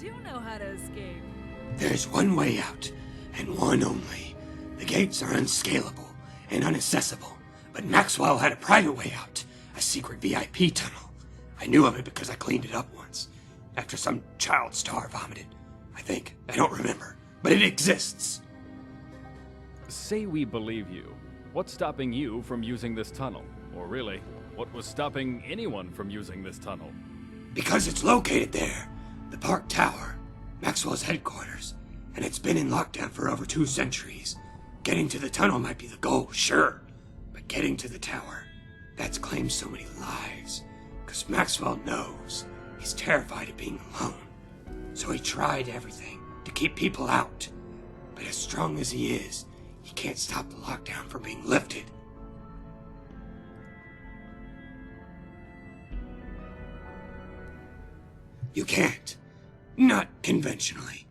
do know how to escape. There's one way out, and one only. The gates are unscalable and inaccessible, but Maxwell had a private way out, a secret VIP tunnel. I knew of it because I cleaned it up once, after some child star vomited. I think. I don't remember, but it exists. Say we believe you. What's stopping you from using this tunnel? Or really, what was stopping anyone from using this tunnel? Because it's located there. The Park Tower, Maxwell's headquarters, and it's been in lockdown for over 2 centuries. Getting to the tunnel might be the goal, sure, but getting to the tower, that's claimed so many lives. Because Maxwell knows he's terrified of being alone. So he tried everything to keep people out. But as strong as he is, he can't stop the lockdown from being lifted. You can't. Not conventionally.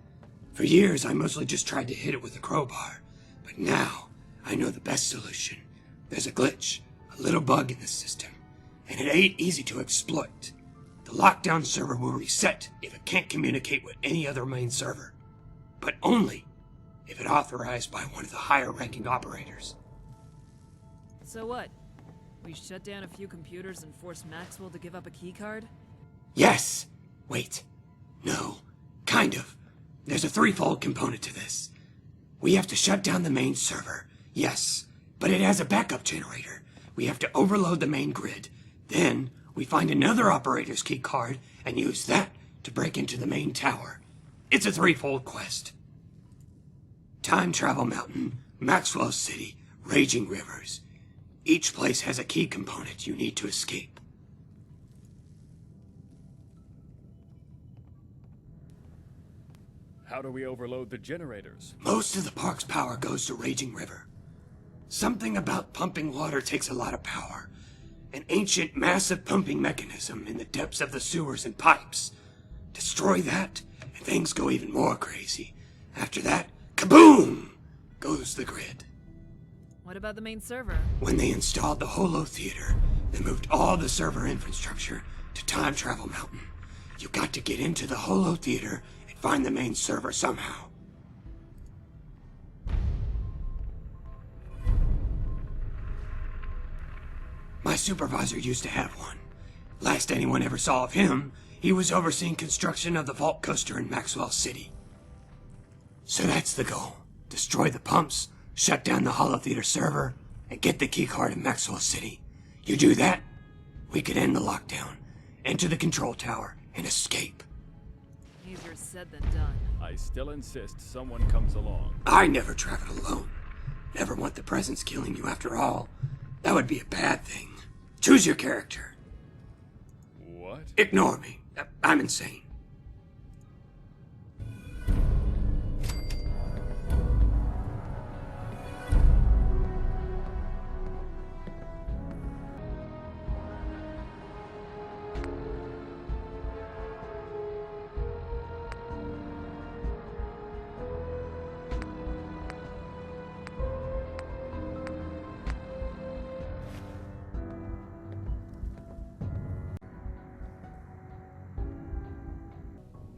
For years, I mostly just tried to hit it with a crowbar. But now, I know the best solution. There's a glitch, a little bug in the system, and it ain't easy to exploit. The lockdown server will reset if it can't communicate with any other main server. But only if it's authorized by one of the higher-ranking operators. So what? We shut down a few computers and force Maxwell to give up a keycard? Yes! Wait. No. Kind of. There's a threefold component to this. We have to shut down the main server. Yes. But it has a backup generator. We have to overload the main grid. Then, we find another operator's keycard and use that to break into the main tower. It's a threefold quest. Time Travel Mountain, Maxwell City, Raging Rivers. Each place has a key component you need to escape. How do we overload the generators? Most of the park's power goes to Raging River. Something about pumping water takes a lot of power. An ancient, massive pumping mechanism in the depths of the sewers and pipes. Destroy that, and things go even more crazy. After that, kaboom! Goes the grid. What about the main server? When they installed the Holo Theater, they moved all the server infrastructure to Time Travel Mountain. You got to get into the Holo Theater and find the main server somehow. My supervisor used to have one. Last anyone ever saw of him, he was overseeing construction of the Vault Coaster in Maxwell City. So that's the goal. Destroy the pumps, shut down the Holo Theater server, and get the keycard in Maxwell City. You do that, we could end the lockdown, enter the control tower, and escape. Easier said than done. I still insist someone comes along. I never traveled alone. Never want the presence killing you after all. That would be a bad thing. Choose your character. What? Ignore me. I'm insane.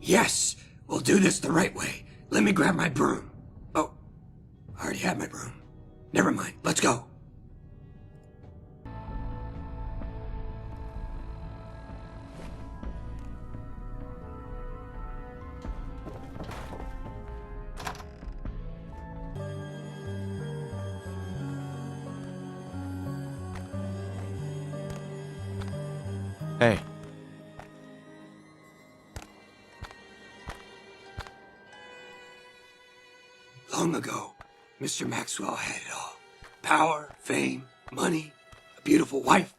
Yes, we'll do this the right way. Let me grab my broom. Oh, I already had my broom. Never mind, let's go. Hey. Long ago, Mr. Maxwell had it all. Power, fame, money, a beautiful wife.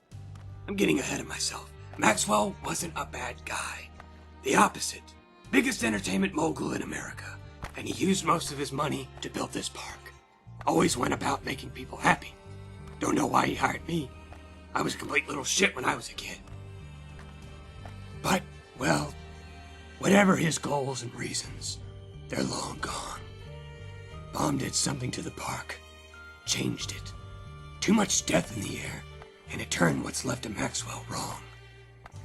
I'm getting ahead of myself. Maxwell wasn't a bad guy. The opposite. Biggest entertainment mogul in America. And he used most of his money to build this park. Always went about making people happy. Don't know why he hired me. I was a complete little shit when I was a kid. But, well, whatever his goals and reasons, they're long gone. Bomb did something to the park. Changed it. Too much death in the air, and it turned what's left of Maxwell wrong.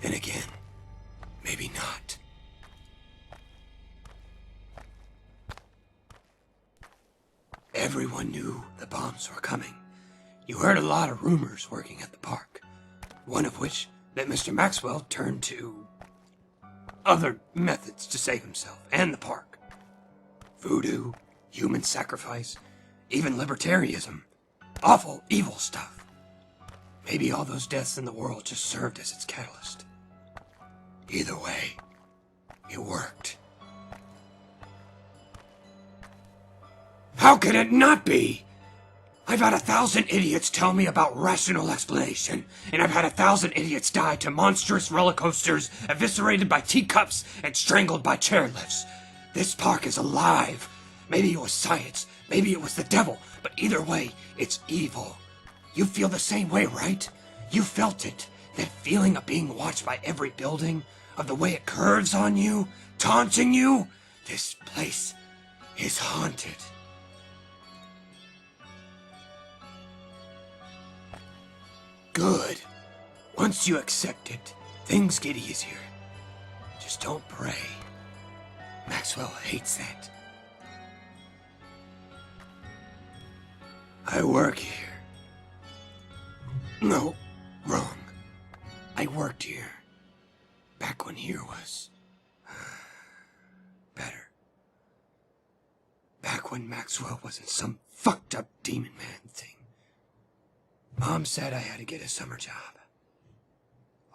Then again, maybe not. Everyone knew the bombs were coming. You heard a lot of rumors working at the park. One of which that Mr. Maxwell turned to other methods to save himself and the park. Voodoo, human sacrifice, even libertarianism. Awful, evil stuff. Maybe all those deaths in the world just served as its catalyst. Either way, it worked. How could it not be? I've had 1,000 idiots tell me about rational explanation, and I've had 1,000 idiots die to monstrous roller coasters, eviscerated by teacups, and strangled by chairlifts. This park is alive. Maybe it was science, maybe it was the devil, but either way, it's evil. You feel the same way, right? You felt it. That feeling of being watched by every building, of the way it curves on you, taunting you. This place is haunted. Good. Once you accept it, things get easier. Just don't pray. Maxwell hates that. I work here. No, wrong. I worked here. Back when here was better. Back when Maxwell wasn't some fucked up demon man thing. Mom said I had to get a summer job.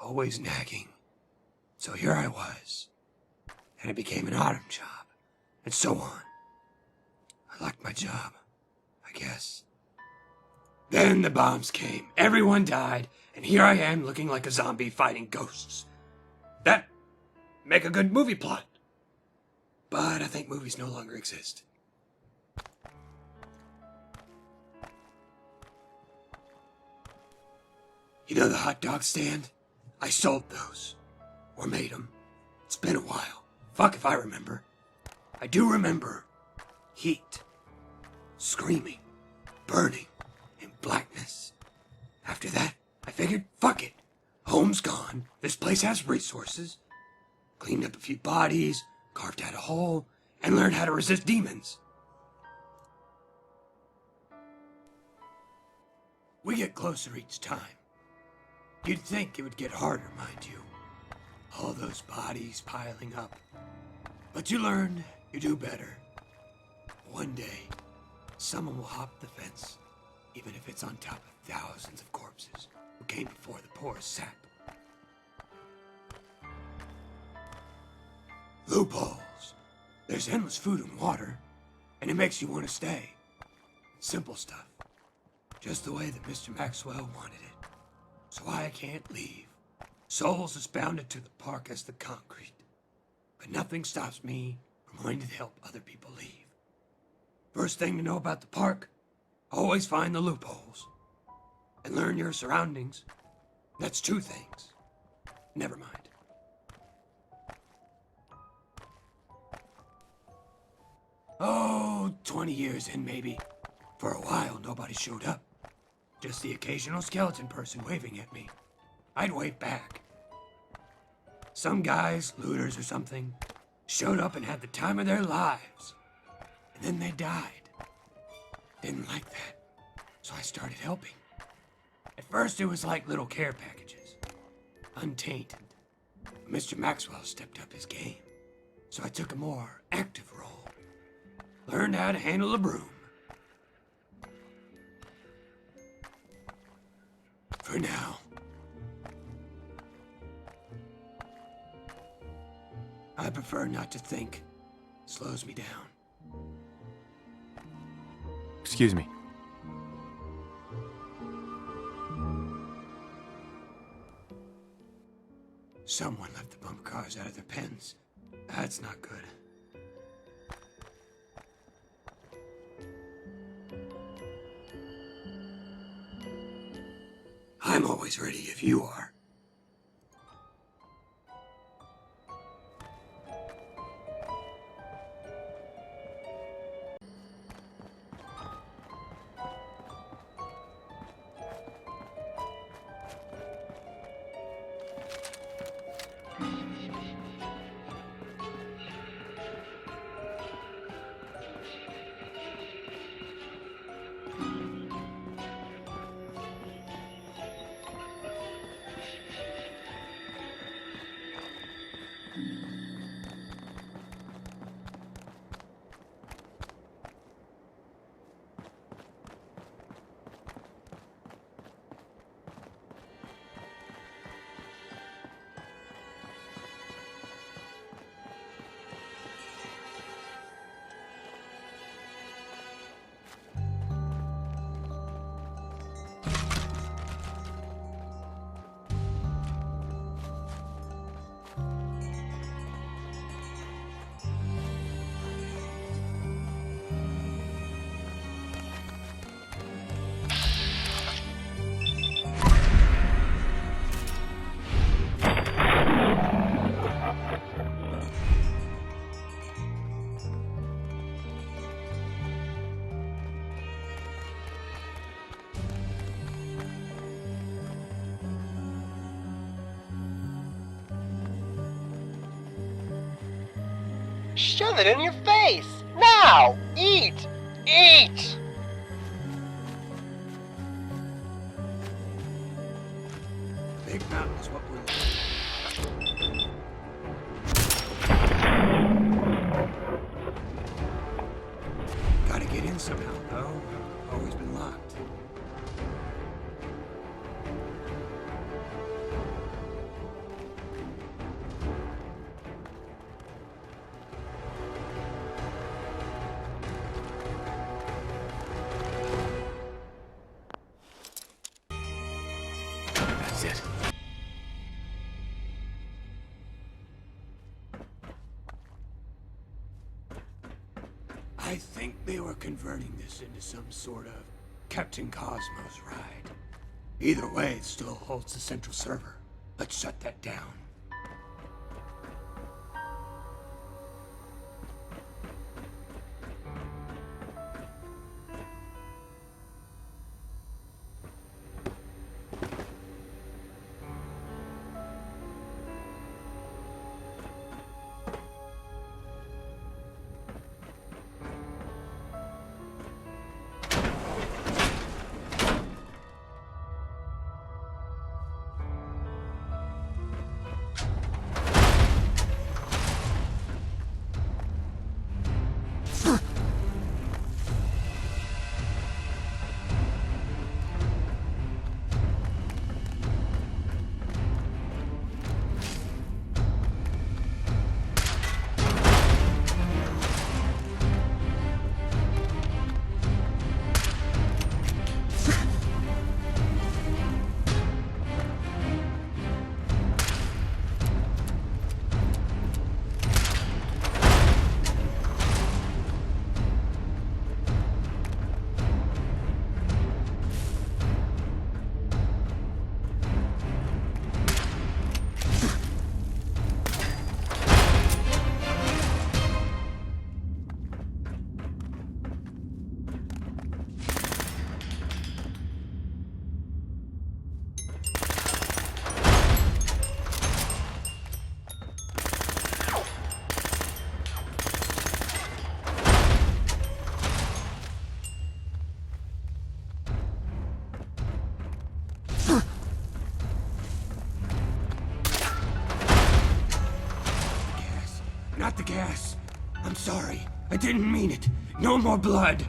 Always nagging. So here I was. And it became an autumn job. And so on. I liked my job, I guess. Then the bombs came. Everyone died. And here I am looking like a zombie fighting ghosts. That make a good movie plot. But I think movies no longer exist. You know the hot dog stand? I sold those. Or made them. It's been a while. Fuck if I remember. I do remember heat, screaming, burning, and blackness. After that, I figured, fuck it. Home's gone. This place has resources. Cleaned up a few bodies, carved out a hole, and learned how to resist demons. We get closer each time. You'd think it would get harder, mind you. All those bodies piling up. But you learn, you do better. One day, someone will hop the fence, even if it's on top of thousands of corpses who came before the poorest sap. Loopholes. There's endless food and water, and it makes you want to stay. Simple stuff. Just the way that Mr. Maxwell wanted it. So I can't leave. Souls as bounded to the park as the concrete. But nothing stops me from wanting to help other people leave. First thing to know about the park, always find the loopholes. And learn your surroundings. That's two things. Never mind. Oh, 20 years in maybe. For a while, nobody showed up. Just the occasional skeleton person waving at me. I'd wave back. Some guys, looters or something, showed up and had the time of their lives. And then they died. Didn't like that. So I started helping. At first it was like little care packages. Untainted. Mr. Maxwell stepped up his game. So I took a more active role. Learned how to handle a broom. For now. I prefer not to think. It slows me down. Excuse me. Someone left the bump cars out of their pens. That's not good. I'm always ready if you are. Shove it in your face! Now! Eat! Eat! Big Mouth is what we're Gotta get in somehow, though. Always been locked. That's it. I think they were converting this into some sort of Captain Cosmos ride. Either way, it still holds the central server. Let's shut that down. Not the gas. I'm sorry. I didn't mean it. No more blood.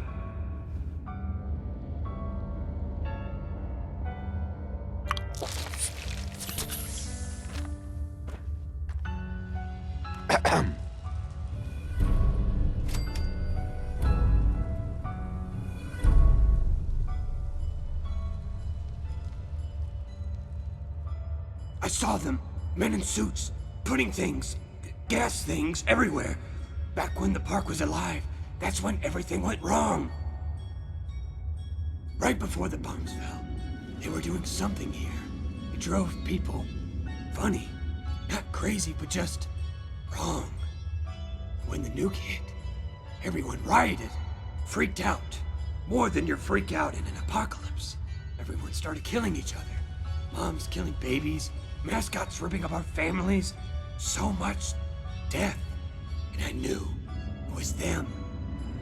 I saw them. Men in suits, putting things, gas things everywhere. Back when the park was alive, that's when everything went wrong. Right before the bombs fell, they were doing something here. It drove people funny. Not crazy, but just wrong. When the nuke hit, everyone rioted, freaked out. More than your freak out in an apocalypse. Everyone started killing each other. Moms killing babies, mascots ripping up our families. So much death. And I knew it was them,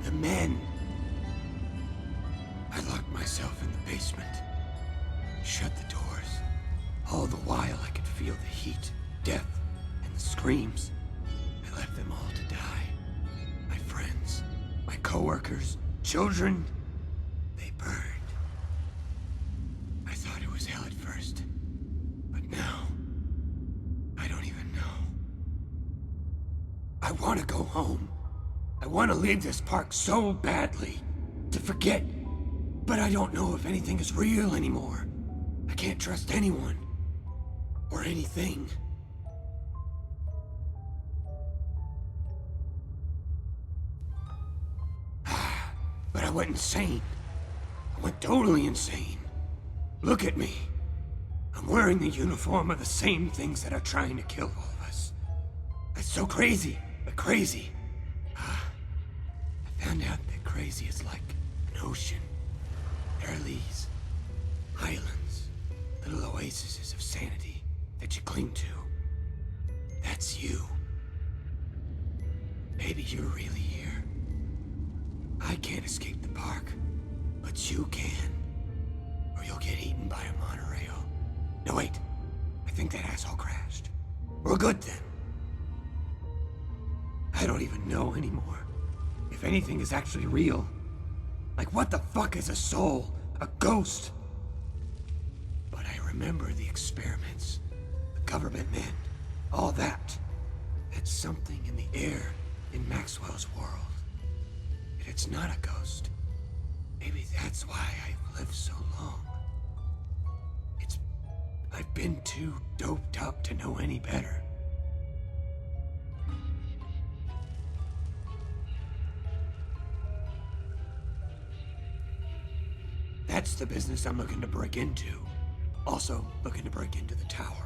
the men. I locked myself in the basement, shut the doors. All the while I could feel the heat, death, and the screams. I left them all to die. My friends, my coworkers, children, they burned. I thought it was hell at first, but now, I don't even know. I want to go home. I want to leave this park so badly, to forget. But I don't know if anything is real anymore. I can't trust anyone. Or anything. But I went insane. I went totally insane. Look at me. I'm wearing the uniform of the same things that are trying to kill all of us. That's so crazy. But crazy. I found out that crazy is like an ocean. There are these islands, little oases of sanity that you cling to. That's you. maybe you're really here. I can't escape the park, but you can. Or you'll get eaten by a monorail. No, wait. I think that asshole crashed. We're good then. I don't even know anymore if anything is actually real. Like, what the fuck is a soul? A ghost? But I remember the experiments, the government men, all that. That's something in the air in Maxwell's world. And it's not a ghost. Maybe that's why I've lived so long. I've been too doped up to know any better. That's the business I'm looking to break into. Also, looking to break into the tower.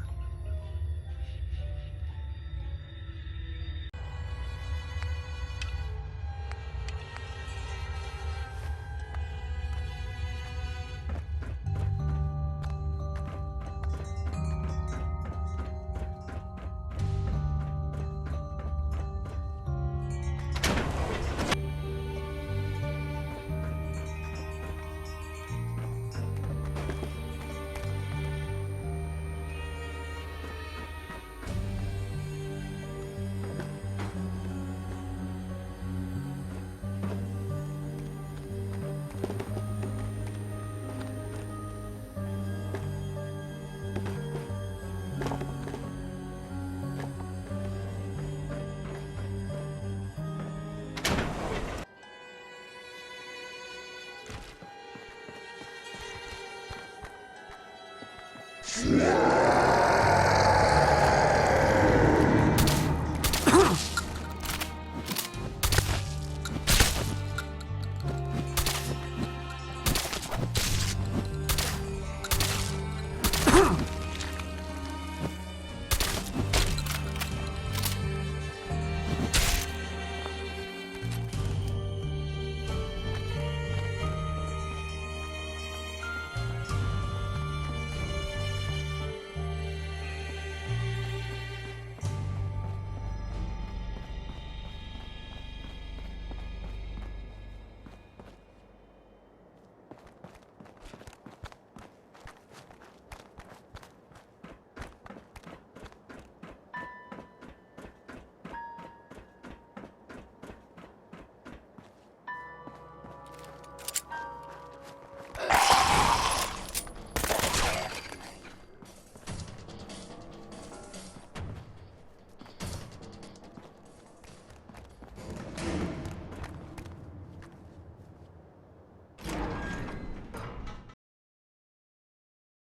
Yeah.